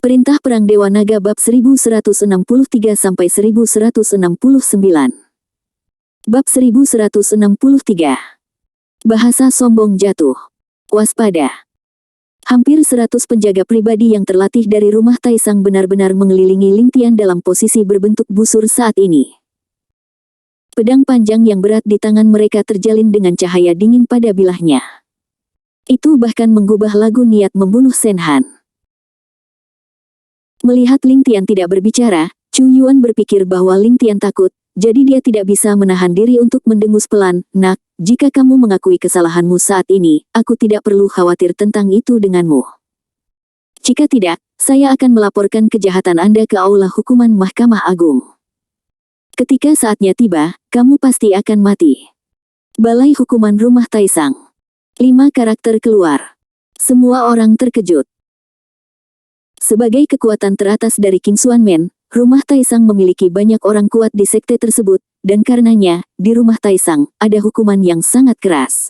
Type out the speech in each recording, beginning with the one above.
Perintah Perang Dewa Naga Bab 1163-1169. Bab 1163. Bahasa sombong jatuh. Waspada. Hampir 100 penjaga pribadi yang terlatih dari rumah Taisang benar-benar mengelilingi Ling Tian dalam posisi berbentuk busur saat ini. Pedang panjang yang berat di tangan mereka terjalin dengan cahaya dingin pada bilahnya. Itu bahkan menggubah lagu niat membunuh Shen Han. Melihat Ling Tian tidak berbicara, Chu Yuan berpikir bahwa Ling Tian takut, jadi dia tidak bisa menahan diri untuk mendengus pelan. Nak, jika kamu mengakui kesalahanmu saat ini, aku tidak perlu khawatir tentang itu denganmu. Jika tidak, saya akan melaporkan kejahatan Anda ke Aula Hukuman Mahkamah Agung. Ketika saatnya tiba, kamu pasti akan mati. Balai Hukuman Rumah Taisang. 5 karakter keluar. Semua orang terkejut. Sebagai kekuatan teratas dari King Xuanmen, Rumah Taisang memiliki banyak orang kuat di sekte tersebut, dan karenanya, di Rumah Taisang, ada hukuman yang sangat keras.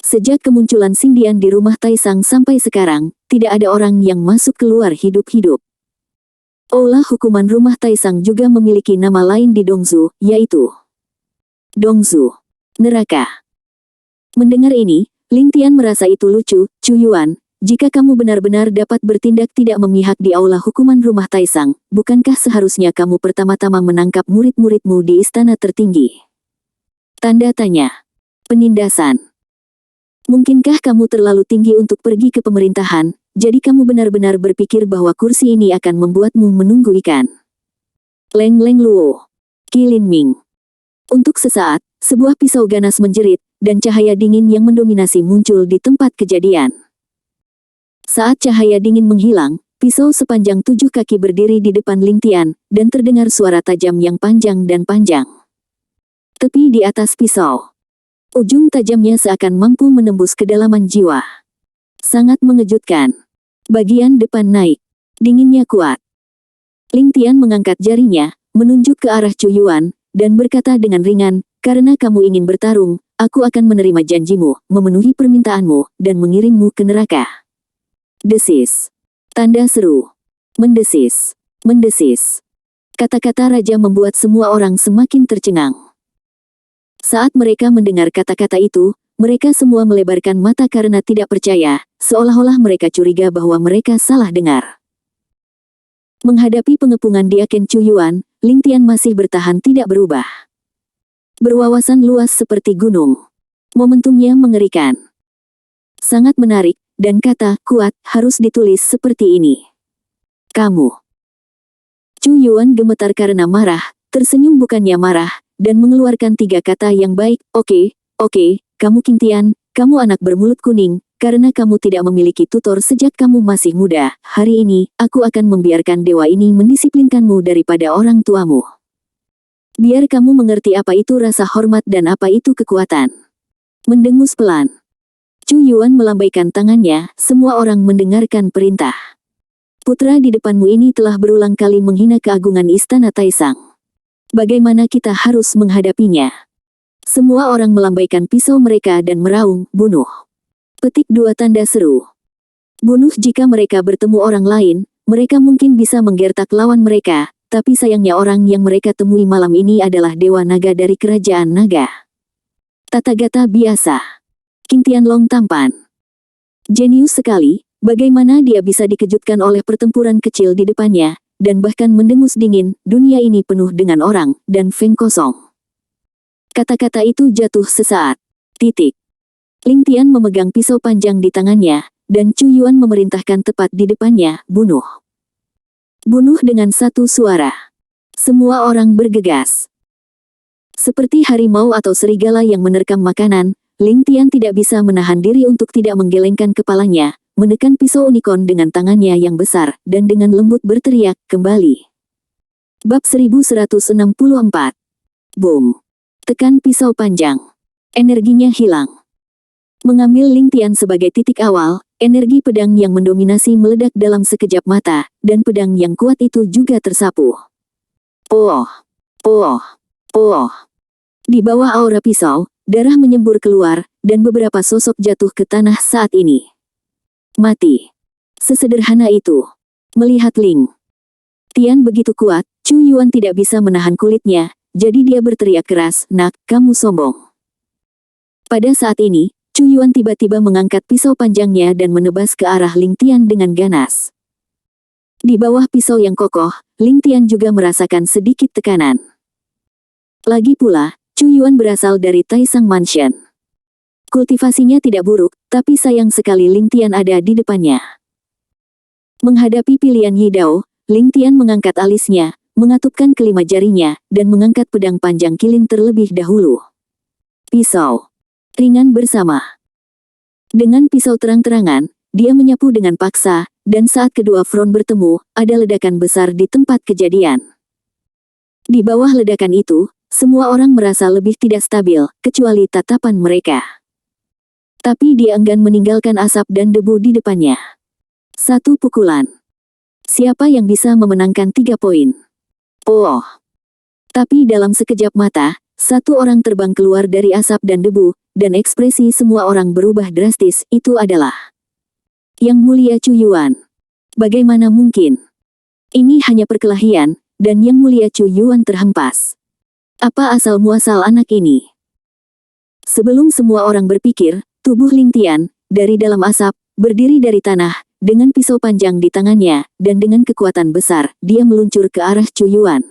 Sejak kemunculan Xingdian di Rumah Taisang sampai sekarang, tidak ada orang yang masuk keluar hidup-hidup. Aula Hukuman Rumah Taisang juga memiliki nama lain di Dongzu, yaitu Dongzu, neraka. Mendengar ini, Ling Tian merasa itu lucu. Chu Yuan, jika kamu benar-benar dapat bertindak tidak memihak di Aula Hukuman Rumah Taisang, bukankah seharusnya kamu pertama-tama menangkap murid-muridmu di istana tertinggi? Tanda tanya. Penindasan. Mungkinkah kamu terlalu tinggi untuk pergi ke pemerintahan, jadi kamu benar-benar berpikir bahwa kursi ini akan membuatmu menunggu ikan? Leng Leng Luo. Qilin Ming. Untuk sesaat, sebuah pisau ganas menjerit, dan cahaya dingin yang mendominasi muncul di tempat kejadian. Saat cahaya dingin menghilang, pisau sepanjang 7 kaki berdiri di depan Ling Tian, dan terdengar suara tajam yang panjang dan panjang. Tepi di atas pisau. Ujung tajamnya seakan mampu menembus kedalaman jiwa. Sangat mengejutkan. Bagian depan naik. Dinginnya kuat. Ling Tian mengangkat jarinya, menunjuk ke arah Chu Yuan, dan berkata dengan ringan, karena kamu ingin bertarung, aku akan menerima janjimu, memenuhi permintaanmu, dan mengirimmu ke neraka. Desis. Tanda seru. Mendesis. Mendesis. Kata-kata raja membuat semua orang semakin tercengang. Saat mereka mendengar kata-kata itu, mereka semua melebarkan mata karena tidak percaya, seolah-olah mereka curiga bahwa mereka salah dengar. Menghadapi pengepungan Diaken Chu Yuan, Ling Tian masih bertahan tidak berubah. Berwawasan luas seperti gunung. Momentumnya mengerikan. Sangat menarik, dan kata kuat harus ditulis seperti ini. Kamu. Chu Yuan gemetar karena marah, tersenyum bukannya marah, dan mengeluarkan 3 kata yang baik. Oke, kamu King Tian, kamu anak bermulut kuning, karena kamu tidak memiliki tutor sejak kamu masih muda. Hari ini, aku akan membiarkan dewa ini mendisiplinkanmu daripada orang tuamu. Biar kamu mengerti apa itu rasa hormat dan apa itu kekuatan. Mendengus pelan. Chu Yuan melambaikan tangannya, semua orang mendengarkan perintah. Putra di depanmu ini telah berulang kali menghina keagungan Istana Taisang. Bagaimana kita harus menghadapinya? Semua orang melambaikan pisau mereka dan meraung, bunuh. Petik 2 tanda seru. Bunuh jika mereka bertemu orang lain, mereka mungkin bisa menggertak lawan mereka, tapi sayangnya orang yang mereka temui malam ini adalah Dewa Naga dari Kerajaan Naga. Tata-gata biasa. King Tianlong tampan. Jenius sekali, bagaimana dia bisa dikejutkan oleh pertempuran kecil di depannya, dan bahkan mendengus dingin, dunia ini penuh dengan orang, dan Feng kosong. Kata-kata itu jatuh sesaat. Titik. Ling Tian memegang pisau panjang di tangannya, dan Chu Yuan memerintahkan tepat di depannya, bunuh. Bunuh dengan satu suara. Semua orang bergegas. Seperti harimau atau serigala yang menerkam makanan, Ling Tian tidak bisa menahan diri untuk tidak menggelengkan kepalanya, menekan pisau unicorn dengan tangannya yang besar, dan dengan lembut berteriak, kembali. Bab 1164. Boom. Tekan pisau panjang. Energinya hilang. Mengambil Ling Tian sebagai titik awal, energi pedang yang mendominasi meledak dalam sekejap mata, dan pedang yang kuat itu juga tersapu. Oh. Di bawah aura pisau, darah menyembur keluar, dan beberapa sosok jatuh ke tanah saat ini. Mati. Sesederhana itu. Melihat Ling Tian begitu kuat, Chu Yuan tidak bisa menahan kulitnya, jadi dia berteriak keras, "Nak, kamu sombong." Pada saat ini, Chu Yuan tiba-tiba mengangkat pisau panjangnya dan menebas ke arah Ling Tian dengan ganas. Di bawah pisau yang kokoh, Ling Tian juga merasakan sedikit tekanan. Lagi pula, Chu Yuan berasal dari Taisang Mansion. Kultivasinya tidak buruk, tapi sayang sekali Ling Tian ada di depannya. Menghadapi pilihan Yi Dao, Ling Tian mengangkat alisnya, mengatupkan kelima jarinya, dan mengangkat pedang panjang kilin terlebih dahulu. Pisau ringan bersama. Dengan pisau terang-terangan, dia menyapu dengan paksa, dan saat kedua front bertemu, ada ledakan besar di tempat kejadian. Di bawah ledakan itu, semua orang merasa lebih tidak stabil, kecuali tatapan mereka. Tapi dia enggan meninggalkan asap dan debu di depannya. Satu pukulan. Siapa yang bisa memenangkan 3 poin? Oh. Tapi dalam sekejap mata, satu orang terbang keluar dari asap dan debu, dan ekspresi semua orang berubah drastis. Itu adalah Yang Mulia Chu Yuan. Bagaimana mungkin? Ini hanya perkelahian, dan Yang Mulia Chu Yuan terhempas. Apa asal-muasal anak ini? Sebelum semua orang berpikir, tubuh Ling Tian, dari dalam asap, berdiri dari tanah, dengan pisau panjang di tangannya, dan dengan kekuatan besar, dia meluncur ke arah Chu Yuan.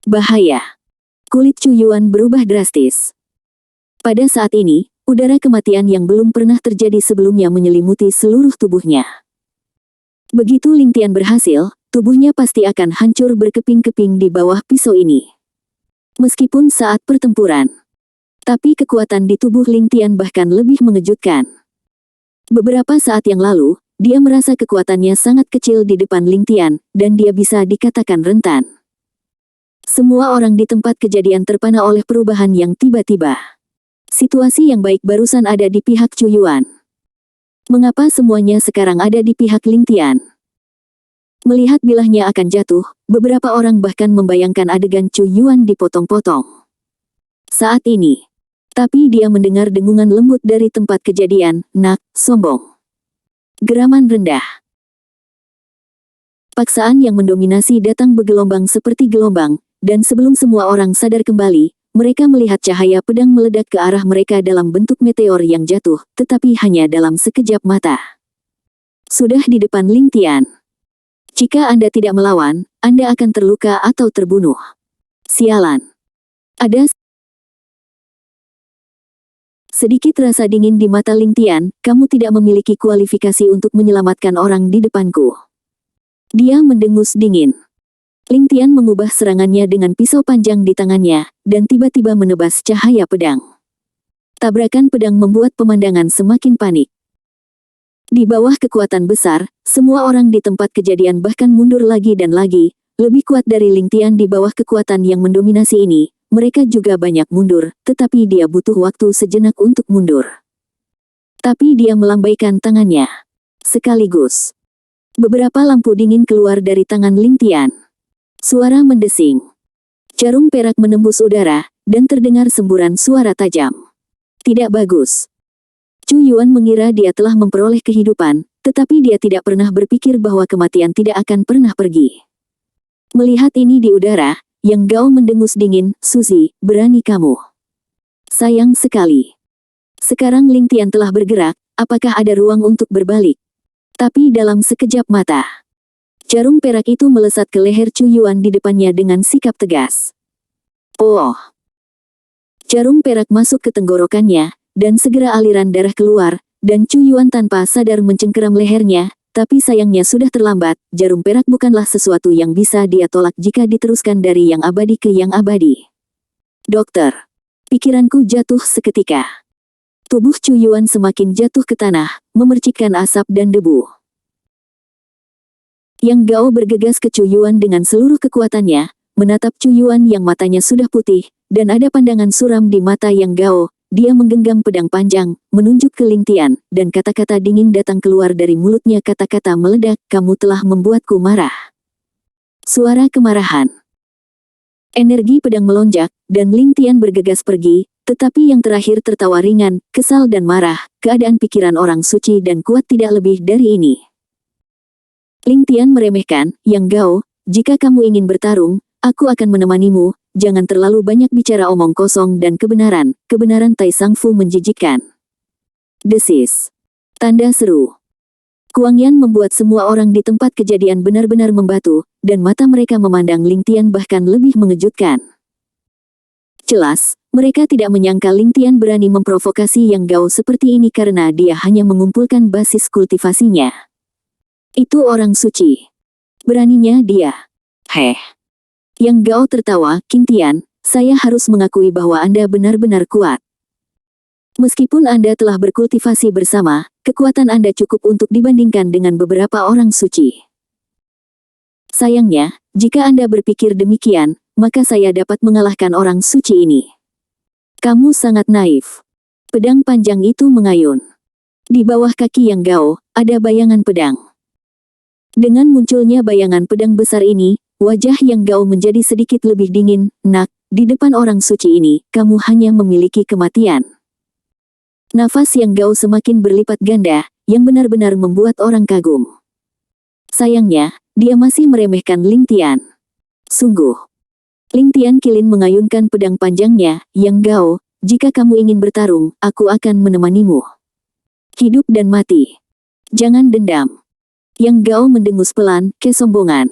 Bahaya. Kulit Chu Yuan berubah drastis. Pada saat ini, udara kematian yang belum pernah terjadi sebelumnya menyelimuti seluruh tubuhnya. Begitu Ling Tian berhasil, tubuhnya pasti akan hancur berkeping-keping di bawah pisau ini. Meskipun saat pertempuran. Tapi kekuatan di tubuh Ling Tian bahkan lebih mengejutkan. Beberapa saat yang lalu, dia merasa kekuatannya sangat kecil di depan Ling Tian, dan dia bisa dikatakan rentan. Semua orang di tempat kejadian terpana oleh perubahan yang tiba-tiba. Situasi yang baik barusan ada di pihak Chu Yuan. Mengapa semuanya sekarang ada di pihak Ling Tian? Melihat bilahnya akan jatuh, beberapa orang bahkan membayangkan adegan Chu Yuan dipotong-potong. Saat ini. Tapi dia mendengar dengungan lembut dari tempat kejadian, "Nak, sombong." Geraman rendah. Paksaan yang mendominasi datang bergelombang seperti gelombang, dan sebelum semua orang sadar kembali, mereka melihat cahaya pedang meledak ke arah mereka dalam bentuk meteor yang jatuh, tetapi hanya dalam sekejap mata. Sudah di depan Ling Tian. Jika Anda tidak melawan, Anda akan terluka atau terbunuh. Sialan. Ada sedikit rasa dingin di mata Ling Tian, "Kamu tidak memiliki kualifikasi untuk menyelamatkan orang di depanku." Dia mendengus dingin. Ling Tian mengubah serangannya dengan pisau panjang di tangannya, dan tiba-tiba menebas cahaya pedang. Tabrakan pedang membuat pemandangan semakin panik. Di bawah kekuatan besar, semua orang di tempat kejadian bahkan mundur lagi dan lagi, lebih kuat dari Ling Tian di bawah kekuatan yang mendominasi ini. Mereka juga banyak mundur, tetapi dia butuh waktu sejenak untuk mundur. Tapi dia melambaikan tangannya. Sekaligus. Beberapa lampu dingin keluar dari tangan Ling Tian. Suara mendesing. Jarum perak menembus udara, dan terdengar semburan suara tajam. Tidak bagus. Chu Yuan mengira dia telah memperoleh kehidupan, tetapi dia tidak pernah berpikir bahwa kematian tidak akan pernah pergi. Melihat ini di udara, Yang Gao mendengus dingin, "Suzy, berani kamu." Sayang sekali. Sekarang Ling Tian telah bergerak, apakah ada ruang untuk berbalik? Tapi dalam sekejap mata, jarum perak itu melesat ke leher Chu Yuan di depannya dengan sikap tegas. Oh! Jarum perak masuk ke tenggorokannya, dan segera aliran darah keluar, dan Chu Yuan tanpa sadar mencengkeram lehernya. Tapi sayangnya sudah terlambat, jarum perak bukanlah sesuatu yang bisa dia tolak jika diteruskan dari yang abadi ke yang abadi. "Dokter." Pikiranku jatuh seketika. Tubuh Chu Yuan semakin jatuh ke tanah, memercikkan asap dan debu. Yang Gao bergegas ke Chu Yuan dengan seluruh kekuatannya, menatap Chu Yuan yang matanya sudah putih, dan ada pandangan suram di mata Yang Gao. Dia menggenggam pedang panjang, menunjuk ke Ling Tian, dan kata-kata dingin datang keluar dari mulutnya. Kata-kata meledak, "Kamu telah membuatku marah." Suara kemarahan. Energi pedang melonjak, dan Ling Tian bergegas pergi, tetapi yang terakhir tertawa ringan, kesal dan marah. Keadaan pikiran orang suci dan kuat tidak lebih dari ini. Ling Tian meremehkan, Yang Gao, jika kamu ingin bertarung, aku akan menemanimu, jangan terlalu banyak bicara omong kosong dan kebenaran Tai Sang Fu menjijikkan. Desis. Tanda seru. Kuang Yan membuat semua orang di tempat kejadian benar-benar membatu, dan mata mereka memandang Ling Tian bahkan lebih mengejutkan. Jelas, mereka tidak menyangka Ling Tian berani memprovokasi Yang Gao seperti ini karena dia hanya mengumpulkan basis kultivasinya. Itu orang suci. Beraninya dia. Heh. Yang Gao tertawa, King Tian, saya harus mengakui bahwa Anda benar-benar kuat. Meskipun Anda telah berkultivasi bersama, kekuatan Anda cukup untuk dibandingkan dengan beberapa orang suci. Sayangnya, jika Anda berpikir demikian, maka saya dapat mengalahkan orang suci ini. Kamu sangat naif. Pedang panjang itu mengayun. Di bawah kaki Yang Gao, ada bayangan pedang. Dengan munculnya bayangan pedang besar ini, wajah Yang Gao menjadi sedikit lebih dingin. Nak, di depan orang suci ini, kamu hanya memiliki kematian. Nafas Yang Gao semakin berlipat ganda, yang benar-benar membuat orang kagum. Sayangnya, dia masih meremehkan Ling Tian. Sungguh. Ling Tian kilin mengayunkan pedang panjangnya, Yang Gao, jika kamu ingin bertarung, aku akan menemanimu. Hidup dan mati. Jangan dendam. Yang Gao mendengus pelan, kesombongan.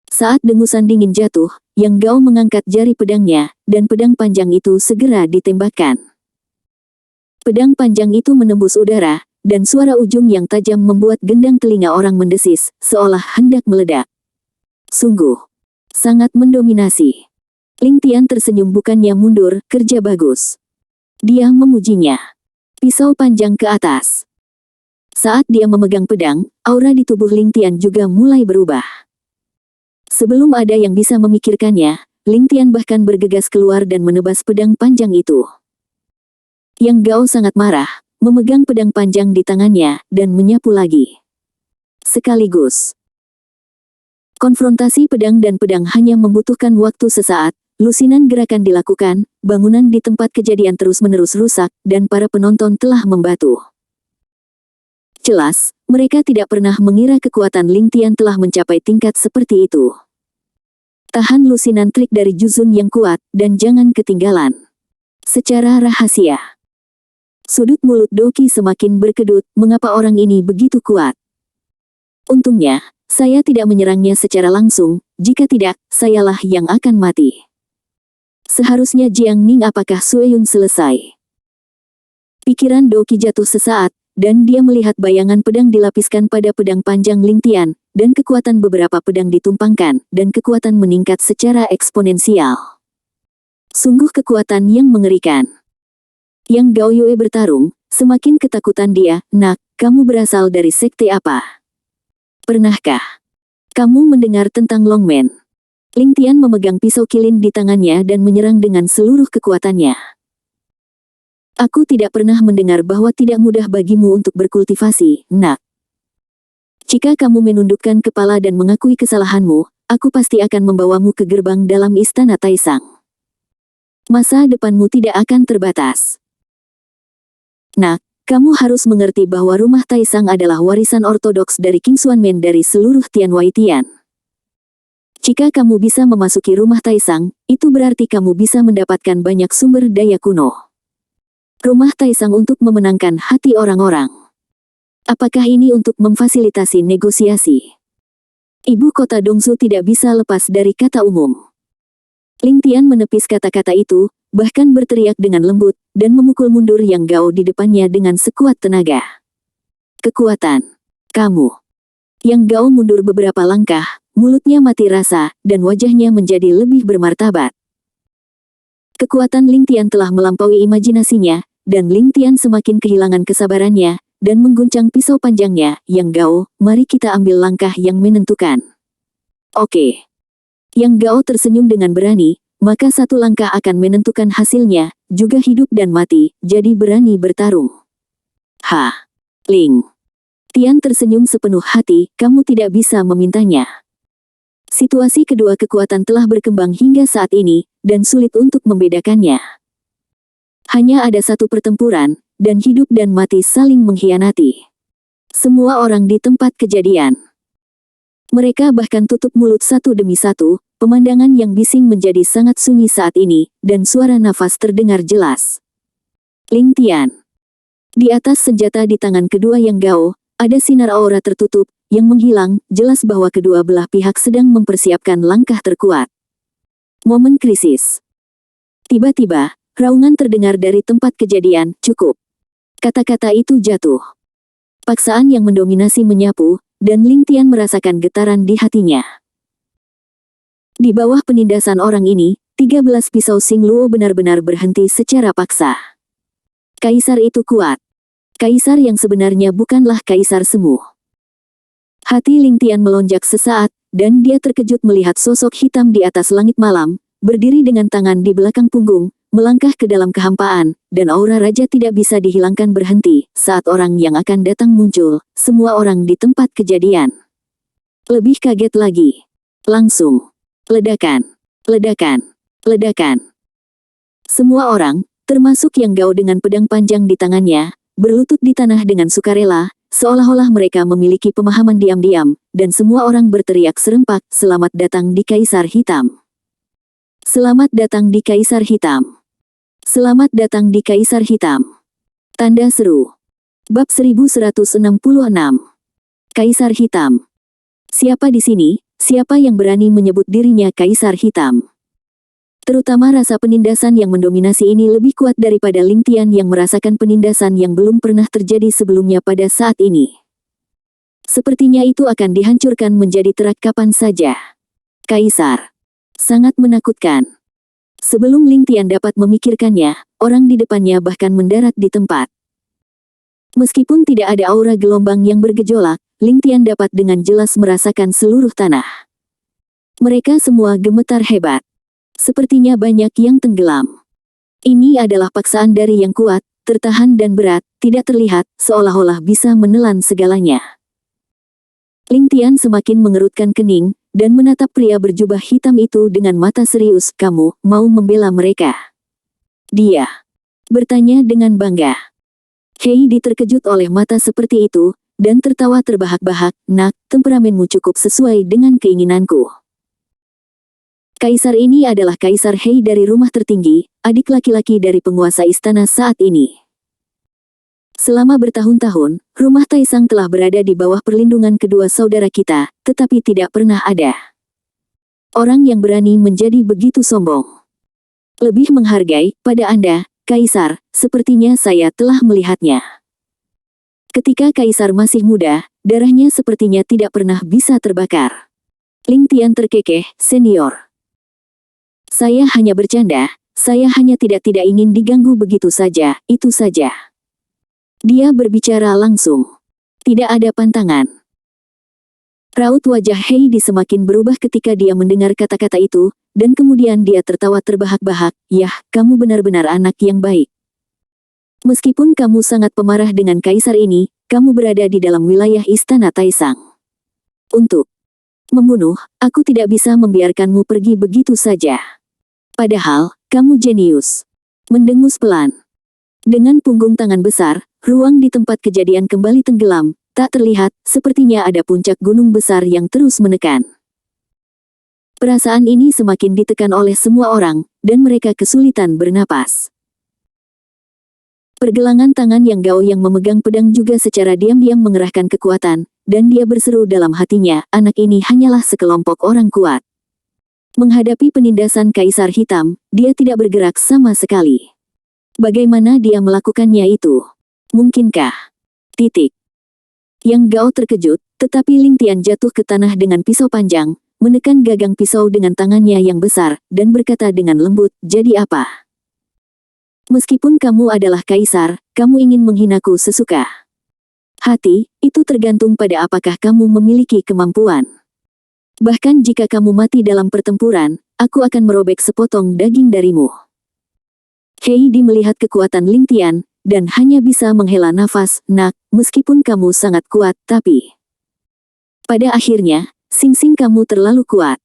Saat dengusan dingin jatuh, Yang Gao mengangkat jari pedangnya, dan pedang panjang itu segera ditembakkan. Pedang panjang itu menembus udara, dan suara ujung yang tajam membuat gendang telinga orang mendesis, seolah hendak meledak. Sungguh, sangat mendominasi. Ling Tian tersenyum bukannya mundur, kerja bagus. Dia memujinya. Pisau panjang ke atas. Saat dia memegang pedang, aura di tubuh Ling Tian juga mulai berubah. Sebelum ada yang bisa memikirkannya, Ling Tian bahkan bergegas keluar dan menebas pedang panjang itu. Yang Gao sangat marah, memegang pedang panjang di tangannya, dan menyapu lagi. Sekaligus. Konfrontasi pedang dan pedang hanya membutuhkan waktu sesaat, lusinan gerakan dilakukan, bangunan di tempat kejadian terus-menerus rusak, dan para penonton telah membatu. Jelas, mereka tidak pernah mengira kekuatan Ling Tian telah mencapai tingkat seperti itu. Tahan lusinan trik dari Juzun yang kuat, dan jangan ketinggalan. Secara rahasia. Sudut mulut Doki semakin berkedut, mengapa orang ini begitu kuat? Untungnya, saya tidak menyerangnya secara langsung, jika tidak, sayalah yang akan mati. Seharusnya Jiang Ning apakah Sueyun selesai? Pikiran Doki jatuh sesaat, dan dia melihat bayangan pedang dilapiskan pada pedang panjang Ling Tian, dan kekuatan beberapa pedang ditumpangkan, dan kekuatan meningkat secara eksponensial. Sungguh kekuatan yang mengerikan. Yang Gao Yue bertarung, semakin ketakutan dia, nak, kamu berasal dari sekte apa? Pernahkah kamu mendengar tentang Longmen? Ling Tian memegang pisau kilin di tangannya dan menyerang dengan seluruh kekuatannya. Aku tidak pernah mendengar bahwa tidak mudah bagimu untuk berkultivasi, nak. Jika kamu menundukkan kepala dan mengakui kesalahanmu, aku pasti akan membawamu ke gerbang dalam istana Taisang. Masa depanmu tidak akan terbatas. Nak, kamu harus mengerti bahwa rumah Taisang adalah warisan ortodoks dari King Xuanmen dari seluruh Tianwei Tian. Jika kamu bisa memasuki rumah Taisang, itu berarti kamu bisa mendapatkan banyak sumber daya kuno. Rumah Taisang untuk memenangkan hati orang-orang. Apakah ini untuk memfasilitasi negosiasi? Ibu kota Dongsu tidak bisa lepas dari kata umum. Ling Tian menepis kata-kata itu, bahkan berteriak dengan lembut, dan memukul mundur Yang Gao di depannya dengan sekuat tenaga. Kekuatan. Kamu. Yang Gao mundur beberapa langkah, mulutnya mati rasa, dan wajahnya menjadi lebih bermartabat. Kekuatan Ling Tian telah melampaui imajinasinya, dan Ling Tian semakin kehilangan kesabarannya, dan mengguncang pisau panjangnya, Yang Gao, mari kita ambil langkah yang menentukan. Oke. Yang Gao tersenyum dengan berani, maka satu langkah akan menentukan hasilnya, juga hidup dan mati, jadi berani bertarung. Ha. Ling Tian tersenyum sepenuh hati, kamu tidak bisa memintanya. Situasi kedua kekuatan telah berkembang hingga saat ini, dan sulit untuk membedakannya. Hanya ada satu pertempuran, dan hidup dan mati saling mengkhianati. Semua orang di tempat kejadian Mereka bahkan tutup mulut satu demi satu, pemandangan yang bising menjadi sangat sunyi saat ini, dan suara nafas terdengar jelas. Ling Tian. Di atas senjata di tangan kedua Yang Gao, ada sinar aura tertutup, yang menghilang, jelas bahwa kedua belah pihak sedang mempersiapkan langkah terkuat. Momen krisis. Tiba-tiba, raungan terdengar dari tempat kejadian, cukup. Kata-kata itu jatuh. Paksaan yang mendominasi menyapu, dan Ling Tian merasakan getaran di hatinya. Di bawah penindasan orang ini, 13 pisau Xing Luo benar-benar berhenti secara paksa. Kaisar itu kuat. Kaisar yang sebenarnya bukanlah kaisar semu. Hati Ling Tian melonjak sesaat, dan dia terkejut melihat sosok hitam di atas langit malam, berdiri dengan tangan di belakang punggung, melangkah ke dalam kehampaan, dan aura raja tidak bisa dihilangkan berhenti. Saat orang yang akan datang muncul, semua orang di tempat kejadian lebih kaget lagi. Langsung. Ledakan. Ledakan. Ledakan. Semua orang, termasuk Yang Gao dengan pedang panjang di tangannya, berlutut di tanah dengan sukarela, seolah-olah mereka memiliki pemahaman diam-diam, dan semua orang berteriak serempak, "Selamat datang di Kaisar Hitam! Selamat datang di Kaisar Hitam! Selamat datang di Kaisar Hitam!" Tanda seru. Bab 1166. Kaisar Hitam. Siapa di sini? Siapa yang berani menyebut dirinya Kaisar Hitam? Terutama rasa penindasan yang mendominasi ini lebih kuat daripada Ling Tian yang merasakan penindasan yang belum pernah terjadi sebelumnya pada saat ini. Sepertinya itu akan dihancurkan menjadi terak kapan saja. Kaisar. Sangat menakutkan. Sebelum Ling Tian dapat memikirkannya, orang di depannya bahkan mendarat di tempat. Meskipun tidak ada aura gelombang yang bergejolak, Ling Tian dapat dengan jelas merasakan seluruh tanah. Mereka semua gemetar hebat. Sepertinya banyak yang tenggelam. Ini adalah paksaan dari yang kuat, tertahan dan berat, tidak terlihat, seolah-olah bisa menelan segalanya. Ling Tian semakin mengerutkan kening, dan menatap pria berjubah hitam itu dengan mata serius. "Kamu mau membela mereka?" Dia bertanya dengan bangga. Heidi terkejut oleh mata seperti itu, dan tertawa terbahak-bahak. "Nak, temperamenmu cukup sesuai dengan keinginanku." Kaisar ini adalah Kaisar Hei dari rumah tertinggi, adik laki-laki dari penguasa istana saat ini. Selama bertahun-tahun, rumah Taisang telah berada di bawah perlindungan kedua saudara kita, tetapi tidak pernah ada orang yang berani menjadi begitu sombong. Lebih menghargai, pada Anda, Kaisar, sepertinya saya telah melihatnya. Ketika Kaisar masih muda, darahnya sepertinya tidak pernah bisa terbakar. Ling Tian terkekeh, "Senior. Saya hanya bercanda, saya hanya tidak ingin diganggu begitu saja, itu saja." Dia berbicara langsung. Tidak ada pantangan. Raut wajah Heidi semakin berubah ketika dia mendengar kata-kata itu, dan kemudian dia tertawa terbahak-bahak. "Yah, kamu benar-benar anak yang baik. Meskipun kamu sangat pemarah dengan kaisar ini, kamu berada di dalam wilayah istana Taisang. Untuk membunuh, aku tidak bisa membiarkanmu pergi begitu saja. Padahal, kamu jenius." Mendengus pelan. Dengan punggung tangan besar, ruang di tempat kejadian kembali tenggelam, tak terlihat, sepertinya ada puncak gunung besar yang terus menekan. Perasaan ini semakin ditekan oleh semua orang, dan mereka kesulitan bernapas. Pergelangan tangan Yang Gao yang memegang pedang juga secara diam-diam mengerahkan kekuatan, dan dia berseru dalam hatinya, anak ini hanyalah sekelompok orang kuat. Menghadapi penindasan Kaisar Hitam, dia tidak bergerak sama sekali. Bagaimana dia melakukannya itu? Mungkinkah? Yang Gao terkejut, tetapi Ling Tian jatuh ke tanah dengan pisau panjang, menekan gagang pisau dengan tangannya yang besar, dan berkata dengan lembut, "Jadi apa? Meskipun kamu adalah kaisar, kamu ingin menghinaku sesuka hati, itu tergantung pada apakah kamu memiliki kemampuan. Bahkan jika kamu mati dalam pertempuran, aku akan merobek sepotong daging darimu." Heidi melihat kekuatan Ling Tian, dan hanya bisa menghela nafas. "Nak, meskipun kamu sangat kuat, tapi pada akhirnya, Sing-Sing kamu terlalu kuat.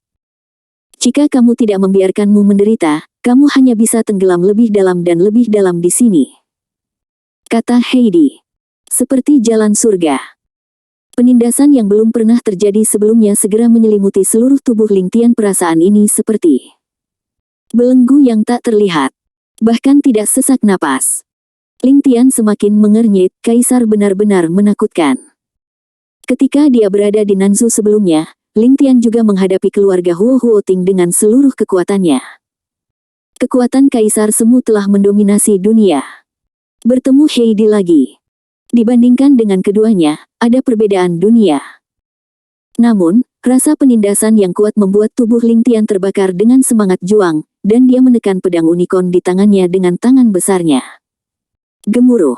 Jika kamu tidak membiarkanmu menderita, kamu hanya bisa tenggelam lebih dalam dan lebih dalam di sini," kata Heidi. "Seperti jalan surga." Penindasan yang belum pernah terjadi sebelumnya segera menyelimuti seluruh tubuh Ling Tian. Perasaan ini seperti belenggu yang tak terlihat, bahkan tidak sesak napas. Ling Tian semakin mengernyit. Kaisar benar-benar menakutkan. Ketika dia berada di Nanzu sebelumnya, Ling Tian juga menghadapi keluarga Huo Huoting dengan seluruh kekuatannya. Kekuatan Kaisar Semu telah mendominasi dunia. Bertemu Heidi lagi. Dibandingkan dengan keduanya, ada perbedaan dunia. Namun, rasa penindasan yang kuat membuat tubuh Ling Tian terbakar dengan semangat juang, dan dia menekan pedang unicorn di tangannya dengan tangan besarnya. Gemuruh.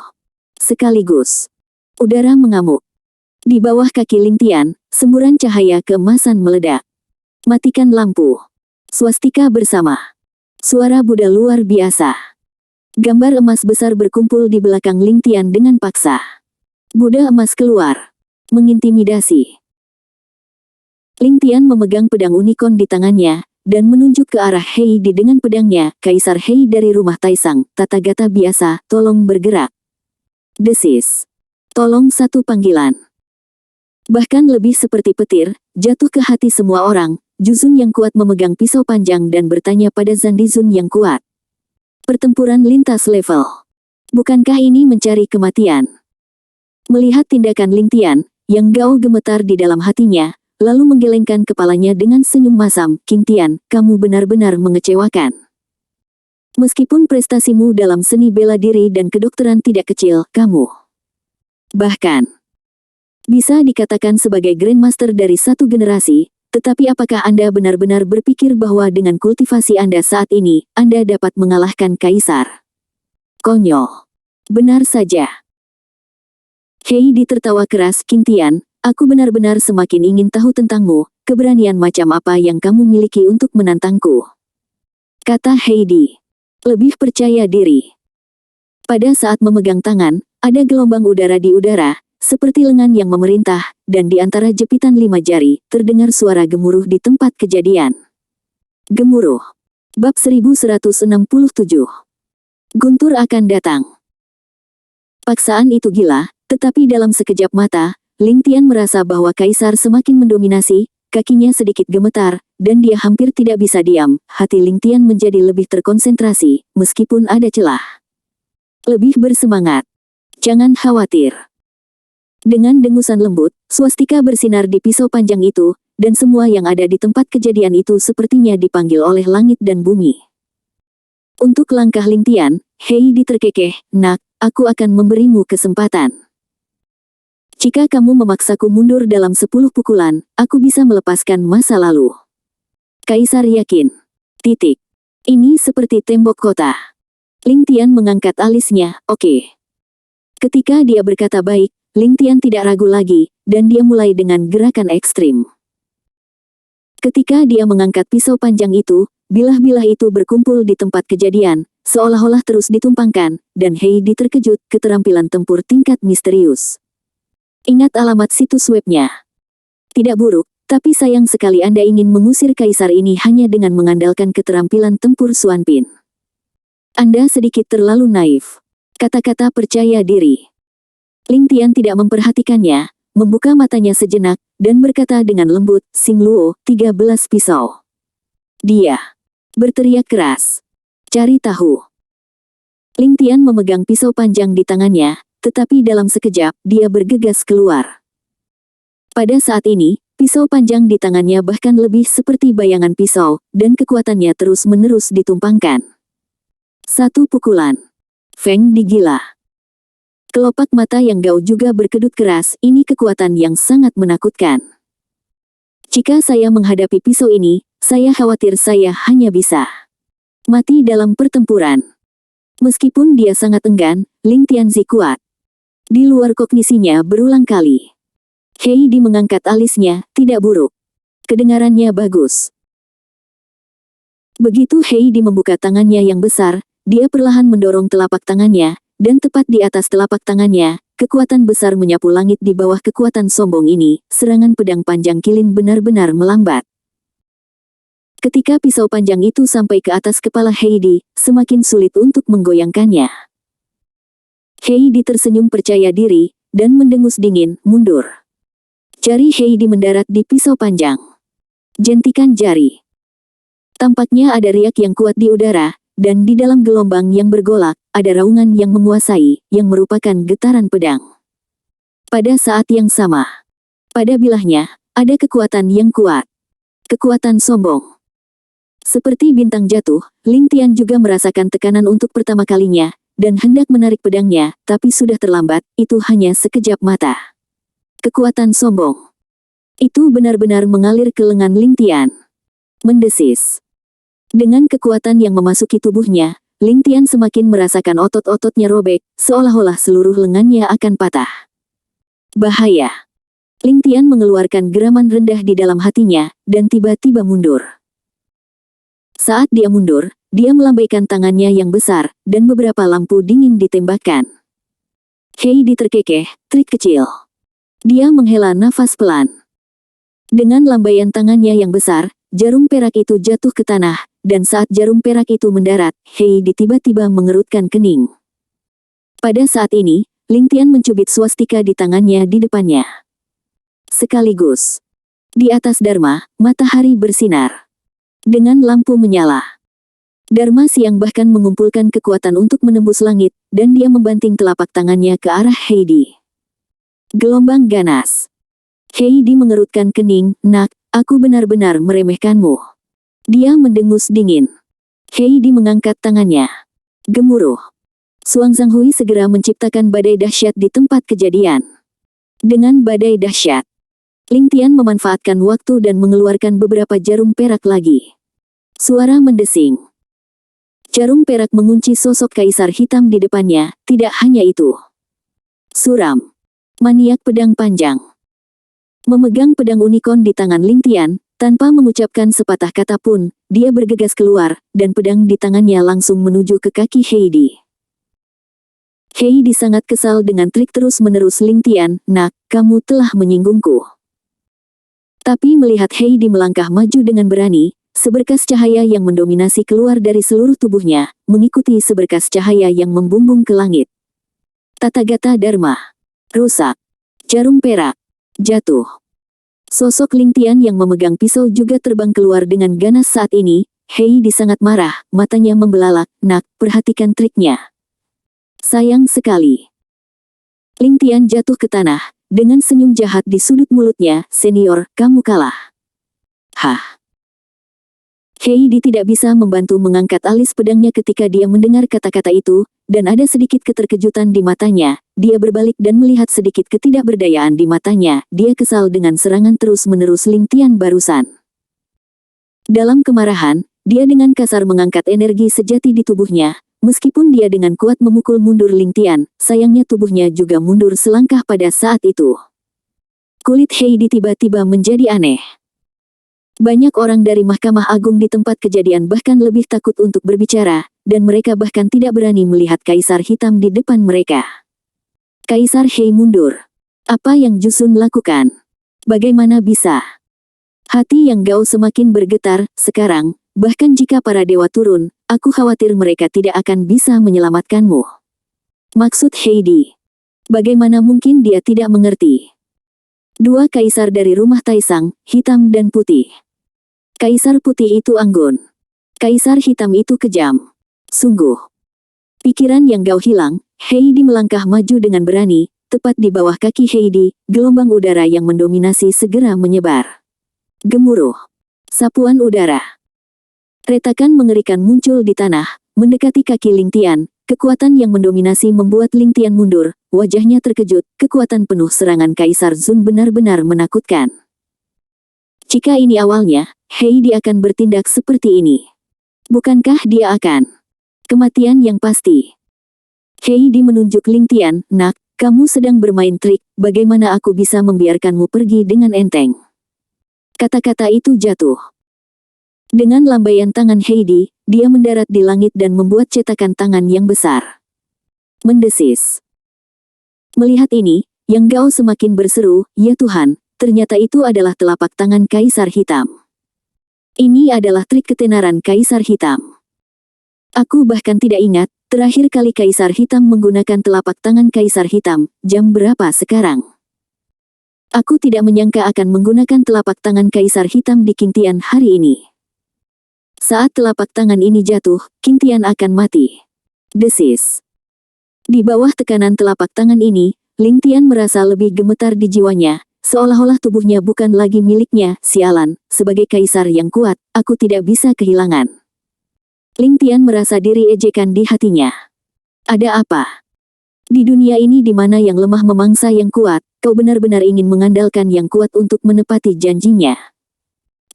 Sekaligus, udara mengamuk. Di bawah kaki Ling Tian, semburan cahaya keemasan meledak. Matikan lampu. Swastika bersama. Suara Buddha luar biasa. Gambar emas besar berkumpul di belakang Ling Tian dengan paksa. Buddha emas keluar. Mengintimidasi. Ling Tian memegang pedang unicorn di tangannya, dan menunjuk ke arah Heidi dengan pedangnya. Kaisar Hei dari rumah Taisang, Tathagata biasa, tolong bergerak. Desis. Tolong, satu panggilan. Bahkan lebih seperti petir, jatuh ke hati semua orang. Juzun yang kuat memegang pisau panjang dan bertanya pada Zandizun yang kuat. Pertempuran lintas level. Bukankah ini mencari kematian? Melihat tindakan Ling Tian, yang Gao gemetar di dalam hatinya, lalu menggelengkan kepalanya dengan senyum masam. King Tian, kamu benar-benar mengecewakan. Meskipun prestasimu dalam seni bela diri dan kedokteran tidak kecil, kamu bahkan bisa dikatakan sebagai Grandmaster dari satu generasi. Tetapi apakah Anda benar-benar berpikir bahwa dengan kultivasi Anda saat ini, Anda dapat mengalahkan Kaisar? Konyol. Benar saja. Heidi tertawa keras. King Tian, aku benar-benar semakin ingin tahu tentangmu, keberanian macam apa yang kamu miliki untuk menantangku. Kata Heidi. Lebih percaya diri. Pada saat memegang tangan, ada gelombang udara di udara, seperti lengan yang memerintah, dan di antara jepitan 5 jari, terdengar suara gemuruh di tempat kejadian. Gemuruh. Bab 1167. Guntur akan datang. Paksaan itu gila, tetapi dalam sekejap mata, Ling Tian merasa bahwa Kaisar semakin mendominasi, kakinya sedikit gemetar, dan dia hampir tidak bisa diam. Hati Ling Tian menjadi lebih terkonsentrasi, meskipun ada celah. Lebih bersemangat. Jangan khawatir. Dengan dengusan lembut, swastika bersinar di pisau panjang itu, dan semua yang ada di tempat kejadian itu sepertinya dipanggil oleh langit dan bumi. Untuk langkah Ling Tian, Heidi terkekeh, nak, aku akan memberimu kesempatan. Jika kamu memaksaku mundur dalam 10 pukulan, aku bisa melepaskan masa lalu. Kaisar yakin. Titik. Ini seperti tembok kota. Ling Tian mengangkat alisnya, oke. Ketika dia berkata baik, Ling Tian tidak ragu lagi, dan dia mulai dengan gerakan ekstrim. Ketika dia mengangkat pisau panjang itu, bilah-bilah itu berkumpul di tempat kejadian, seolah-olah terus ditumpangkan, dan Heidi terkejut. Keterampilan tempur tingkat misterius. Ingat alamat situs webnya. Tidak buruk, tapi sayang sekali Anda ingin mengusir Kaisar ini hanya dengan mengandalkan keterampilan tempur Xuanpin. Anda sedikit terlalu naif. Kata-kata percaya diri. Ling Tian tidak memperhatikannya, membuka matanya sejenak, dan berkata dengan lembut, Xing Luo, 13 pisau. Dia berteriak keras. Cari tahu. Ling Tian memegang pisau panjang di tangannya, tetapi dalam sekejap, dia bergegas keluar. Pada saat ini, pisau panjang di tangannya bahkan lebih seperti bayangan pisau, dan kekuatannya terus-menerus ditumpangkan. Satu pukulan. Feng digila. Kelopak mata yang Gao juga berkedut keras, ini kekuatan yang sangat menakutkan. Jika saya menghadapi pisau ini, saya khawatir saya hanya bisa mati dalam pertempuran. Meskipun dia sangat enggan, Ling Tianzi kuat. Di luar kognisinya berulang kali. Heidi mengangkat alisnya, tidak buruk. Kedengarannya bagus. Begitu Heidi membuka tangannya yang besar, dia perlahan mendorong telapak tangannya, dan tepat di atas telapak tangannya, kekuatan besar menyapu langit di bawah kekuatan sombong ini, serangan pedang panjang kilin benar-benar melambat. Ketika pisau panjang itu sampai ke atas kepala Heidi, semakin sulit untuk menggoyangkannya. Heidi tersenyum percaya diri, dan mendengus dingin, mundur. Jari Heidi mendarat di pisau panjang. Jentikan jari. Tampaknya ada riak yang kuat di udara, dan di dalam gelombang yang bergolak, ada raungan yang menguasai, yang merupakan getaran pedang. Pada saat yang sama, pada bilahnya, ada kekuatan yang kuat. Kekuatan sombong. Seperti bintang jatuh, Ling Tian juga merasakan tekanan untuk pertama kalinya, dan hendak menarik pedangnya, tapi sudah terlambat, itu hanya sekejap mata. Kekuatan sombong. Itu benar-benar mengalir ke lengan Ling Tian. Mendesis. Dengan kekuatan yang memasuki tubuhnya, Ling Tian semakin merasakan otot-ototnya robek, seolah-olah seluruh lengannya akan patah. Bahaya. Ling Tian mengeluarkan geraman rendah di dalam hatinya, dan tiba-tiba mundur. Saat dia mundur, dia melambaikan tangannya yang besar, dan beberapa lampu dingin ditembakkan. Heidi terkekeh, trik kecil. Dia menghela nafas pelan. Dengan lambaian tangannya yang besar, jarum perak itu jatuh ke tanah, dan saat jarum perak itu mendarat, Heidi tiba-tiba mengerutkan kening. Pada saat ini, Ling Tian mencubit swastika di tangannya di depannya. Sekaligus, di atas Dharma, matahari bersinar. Dengan lampu menyala. Dharma siang bahkan mengumpulkan kekuatan untuk menembus langit, dan dia membanting telapak tangannya ke arah Heidi. Gelombang ganas. Heidi mengerutkan kening, "Nak, aku benar-benar meremehkanmu." Dia mendengus dingin. Heidi mengangkat tangannya. Gemuruh. Suang Zhanghui segera menciptakan badai dahsyat di tempat kejadian. Dengan badai dahsyat, Ling Tian memanfaatkan waktu dan mengeluarkan beberapa jarum perak lagi. Suara mendesing. Jarum perak mengunci sosok kaisar hitam di depannya, tidak hanya itu. Suram. Maniak pedang panjang. Memegang pedang unicorn di tangan Ling Tian, tanpa mengucapkan sepatah kata pun, dia bergegas keluar, dan pedang di tangannya langsung menuju ke kaki Heidi. Heidi sangat kesal dengan trik terus-menerus Ling Tian, "Nak, kamu telah menyinggungku." Tapi melihat Heidi melangkah maju dengan berani, seberkas cahaya yang mendominasi keluar dari seluruh tubuhnya, mengikuti seberkas cahaya yang membumbung ke langit. Tathagata Dharma. Rusak. Jarum perak. Jatuh. Sosok Ling Tian yang memegang pisau juga terbang keluar dengan ganas saat ini. Heidi sangat marah, matanya membelalak. "Nak, perhatikan triknya." Sayang sekali. Ling Tian jatuh ke tanah, dengan senyum jahat di sudut mulutnya, "Senior, kamu kalah." Hah. Heidi tidak bisa membantu mengangkat alis pedangnya ketika dia mendengar kata-kata itu, dan ada sedikit keterkejutan di matanya. Dia berbalik dan melihat sedikit ketidakberdayaan di matanya. Dia kesal dengan serangan terus-menerus Ling Tian barusan. Dalam kemarahan, dia dengan kasar mengangkat energi sejati di tubuhnya. Meskipun dia dengan kuat memukul mundur Ling Tian, sayangnya tubuhnya juga mundur selangkah pada saat itu. Kulit Heidi tiba-tiba menjadi aneh. Banyak orang dari Mahkamah Agung di tempat kejadian bahkan lebih takut untuk berbicara, dan mereka bahkan tidak berani melihat Kaisar Hitam di depan mereka. Kaisar He mundur. Apa yang Jusun lakukan? Bagaimana bisa? Hati yang Gao semakin bergetar, sekarang, bahkan jika para dewa turun, aku khawatir mereka tidak akan bisa menyelamatkanmu. Maksud Heidi. Bagaimana mungkin dia tidak mengerti? Dua kaisar dari rumah Taisang, hitam dan putih. Kaisar putih itu anggun. Kaisar hitam itu kejam. Sungguh. Pikiran yang Gao hilang, Heidi melangkah maju dengan berani, tepat di bawah kaki Heidi, gelombang udara yang mendominasi segera menyebar. Gemuruh. Sapuan udara. Retakan mengerikan muncul di tanah, mendekati kaki Ling Tian. Kekuatan yang mendominasi membuat Ling Tian mundur, wajahnya terkejut. Kekuatan penuh serangan Kaisar Zun benar-benar menakutkan. Jika ini awalnya, Heidi akan bertindak seperti ini. Bukankah dia akan kematian yang pasti? Heidi menunjuk Ling Tian, "Nak, kamu sedang bermain trik, bagaimana aku bisa membiarkanmu pergi dengan enteng?" Kata-kata itu jatuh. Dengan lambaian tangan Heidi, dia mendarat di langit dan membuat cetakan tangan yang besar. Mendesis. Melihat ini, Yang Gao semakin berseru, "Ya Tuhan, ternyata itu adalah telapak tangan Kaisar Hitam. Ini adalah trik ketenaran Kaisar Hitam. Aku bahkan tidak ingat, terakhir kali Kaisar Hitam menggunakan telapak tangan Kaisar Hitam, jam berapa sekarang?" Aku tidak menyangka akan menggunakan telapak tangan Kaisar Hitam di King Tian hari ini. Saat telapak tangan ini jatuh, King Tian akan mati. Desis. Di bawah tekanan telapak tangan ini, Ling Tian merasa lebih gemetar di jiwanya, seolah-olah tubuhnya bukan lagi miliknya. Sialan, sebagai kaisar yang kuat, aku tidak bisa kehilangan. Ling Tian merasa diri ejekan di hatinya. Ada apa? Di dunia ini di mana yang lemah memangsa yang kuat, kau benar-benar ingin mengandalkan yang kuat untuk menepati janjinya.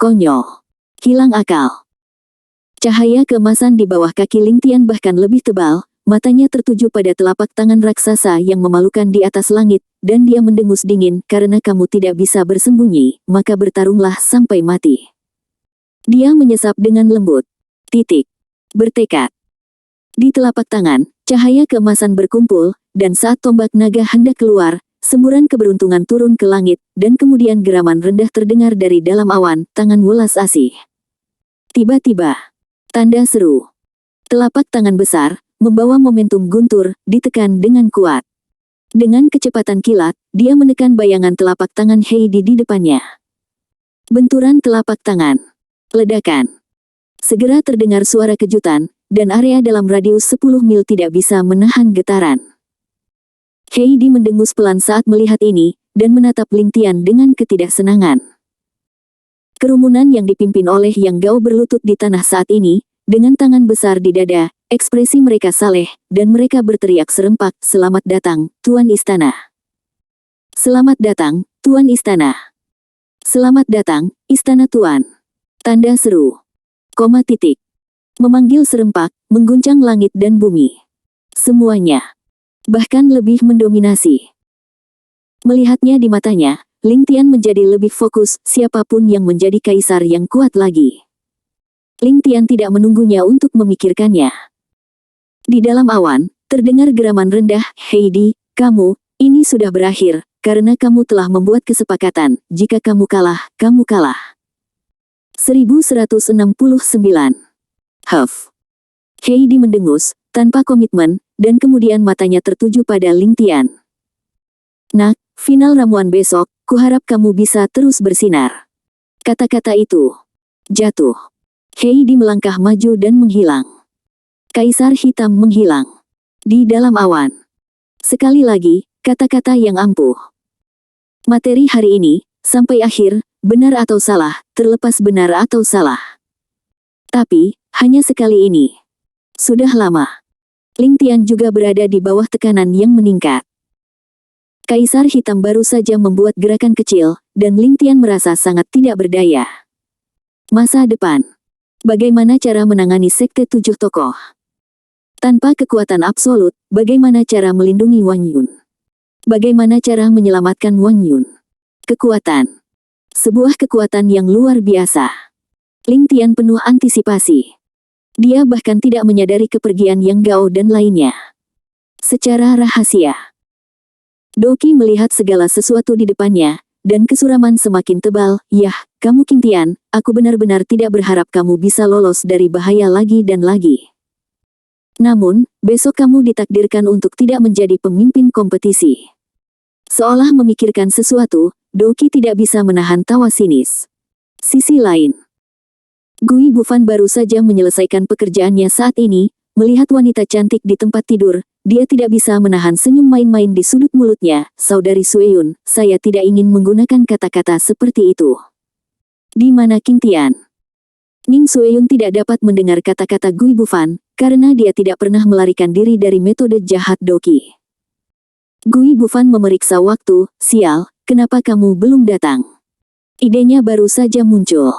Konyol. Hilang akal. Cahaya keemasan di bawah kaki Ling Tian bahkan lebih tebal, matanya tertuju pada telapak tangan raksasa yang memalukan di atas langit, dan dia mendengus dingin, karena kamu tidak bisa bersembunyi, maka bertarunglah sampai mati. Dia menyesap dengan lembut. Bertekad. Di telapak tangan, cahaya keemasan berkumpul, dan saat tombak naga hendak keluar, semburan keberuntungan turun ke langit, dan kemudian geraman rendah terdengar dari dalam awan, tangan welas asih. Tiba-tiba, tanda seru. Telapak tangan besar, membawa momentum guntur, ditekan dengan kuat. Dengan kecepatan kilat, dia menekan bayangan telapak tangan Heidi di depannya. Benturan telapak tangan. Ledakan. Segera terdengar suara kejutan, dan area dalam radius 10 mil tidak bisa menahan getaran. Heidi mendengus pelan saat melihat ini, dan menatap Ling Tian dengan ketidaksenangan. Kerumunan yang dipimpin oleh Yang Gao berlutut di tanah saat ini, dengan tangan besar di dada, ekspresi mereka saleh, dan mereka berteriak serempak, "Selamat datang, Tuan Istana! Selamat datang, Tuan Istana! Selamat datang, Istana Tuan!" Tanda seru. Memanggil serempak, mengguncang langit dan bumi. Semuanya. Bahkan lebih mendominasi. Melihatnya di matanya, Ling Tian menjadi lebih fokus, siapapun yang menjadi kaisar yang kuat lagi. Ling Tian tidak menunggunya untuk memikirkannya. Di dalam awan, terdengar geraman rendah, "Heidi, kamu, ini sudah berakhir, karena kamu telah membuat kesepakatan, jika kamu kalah, kamu kalah." 1169. Huff. Heidi mendengus, tanpa komitmen, dan kemudian matanya tertuju pada Ling Tian. "Nak, final ramuan besok, kuharap kamu bisa terus bersinar." Kata-kata itu jatuh. Heidi melangkah maju dan menghilang. Kaisar Hitam menghilang. Di dalam awan. Sekali lagi, kata-kata yang ampuh. Materi hari ini, sampai akhir, benar atau salah, terlepas benar atau salah. Tapi, hanya sekali ini. Sudah lama. Ling Tian juga berada di bawah tekanan yang meningkat. Kaisar Hitam baru saja membuat gerakan kecil, dan Ling Tian merasa sangat tidak berdaya. Masa depan. Bagaimana cara menangani sekte 7 tokoh? Tanpa kekuatan absolut, bagaimana cara melindungi Wang Yun? Bagaimana cara menyelamatkan Wang Yun? Kekuatan. Sebuah kekuatan yang luar biasa. Ling Tian penuh antisipasi. Dia bahkan tidak menyadari kepergian Yang Gao dan lainnya. Secara rahasia, Doki melihat segala sesuatu di depannya, dan kesuraman semakin tebal. "Yah, kamu King Tian, aku benar-benar tidak berharap kamu bisa lolos dari bahaya lagi dan lagi. Namun, besok kamu ditakdirkan untuk tidak menjadi pemimpin kompetisi." Seolah memikirkan sesuatu, Doki tidak bisa menahan tawa sinis. Sisi lain, Gui Bufan baru saja menyelesaikan pekerjaannya saat ini, melihat wanita cantik di tempat tidur, dia tidak bisa menahan senyum main-main di sudut mulutnya. "Saudari Sueyun, saya tidak ingin menggunakan kata-kata seperti itu." Di mana King Tian? Ning Sueyun tidak dapat mendengar kata-kata Gui Bufan, karena dia tidak pernah melarikan diri dari metode jahat Doki. Gui Bufan memeriksa waktu. "Sial, kenapa kamu belum datang?" Idenya baru saja muncul.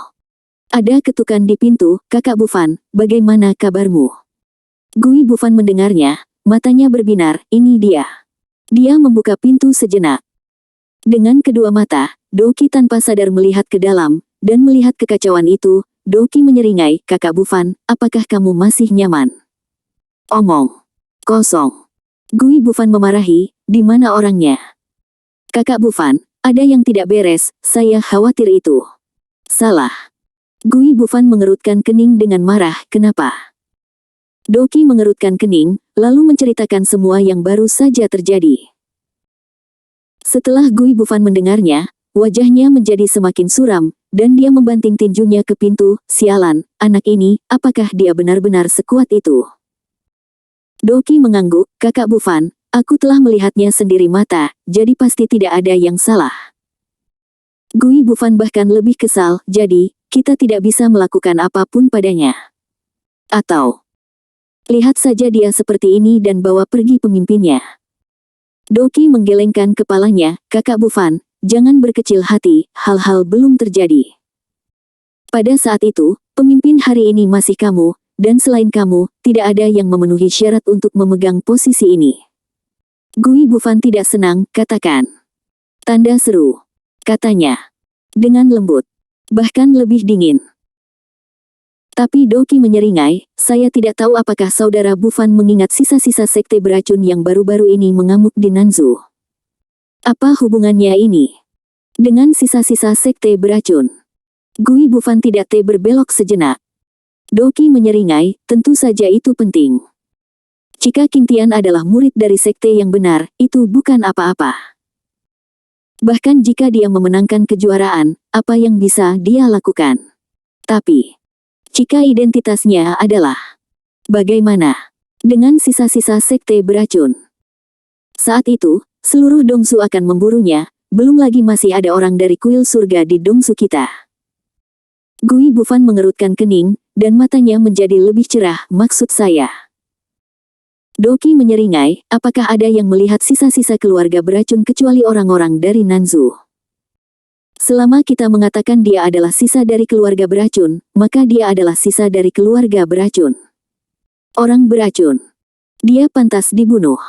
Ada ketukan di pintu. "Kakak Bufan, bagaimana kabarmu?" Gui Bufan mendengarnya, matanya berbinar. Ini dia. Dia membuka pintu sejenak. Dengan kedua mata, Doki tanpa sadar melihat ke dalam, dan melihat kekacauan itu, Doki menyeringai, "Kakak Bufan, apakah kamu masih nyaman?" "Omong kosong." Gui Bufan memarahi, "Di mana orangnya?" "Kakak Bufan, ada yang tidak beres, saya khawatir itu." "Salah." Gui Bufan mengerutkan kening dengan marah. "Kenapa?" Doki mengerutkan kening, lalu menceritakan semua yang baru saja terjadi. Setelah Gui Bufan mendengarnya, wajahnya menjadi semakin suram, dan dia membanting tinjunya ke pintu. Sialan, anak ini, apakah dia benar-benar sekuat itu? Doki mengangguk, kakak Bufan, aku telah melihatnya sendiri mata, jadi pasti tidak ada yang salah. Gui Bufan bahkan lebih kesal, jadi, kita tidak bisa melakukan apapun padanya. Atau, lihat saja dia seperti ini dan bawa pergi pemimpinnya. Doki menggelengkan kepalanya, kakak Bufan, jangan berkecil hati, hal-hal belum terjadi. Pada saat itu, pemimpin hari ini masih kamu, dan selain kamu, tidak ada yang memenuhi syarat untuk memegang posisi ini. Gui Bufan tidak senang, katakan. Tanda seru, katanya. Dengan lembut, bahkan lebih dingin. Tapi Doki menyeringai, saya tidak tahu apakah saudara Bufan mengingat sisa-sisa sekte beracun yang baru-baru ini mengamuk di Nanzu. Apa hubungannya ini dengan sisa-sisa sekte beracun? Gui Bufan tidak berbelok sejenak. Doki menyeringai, tentu saja itu penting. Jika Qingtian adalah murid dari sekte yang benar, itu bukan apa-apa. Bahkan jika dia memenangkan kejuaraan, apa yang bisa dia lakukan? Tapi, jika identitasnya adalah bagaimana dengan sisa-sisa sekte beracun? Saat itu, seluruh Dongsu akan memburunya, belum lagi masih ada orang dari kuil surga di Dongsu kita. Gui Bufan mengerutkan kening, dan matanya menjadi lebih cerah, maksud saya. Doki menyeringai, apakah ada yang melihat sisa-sisa keluarga beracun kecuali orang-orang dari Nanzu? Selama kita mengatakan dia adalah sisa dari keluarga beracun, maka dia adalah sisa dari keluarga beracun. Orang beracun. Dia pantas dibunuh.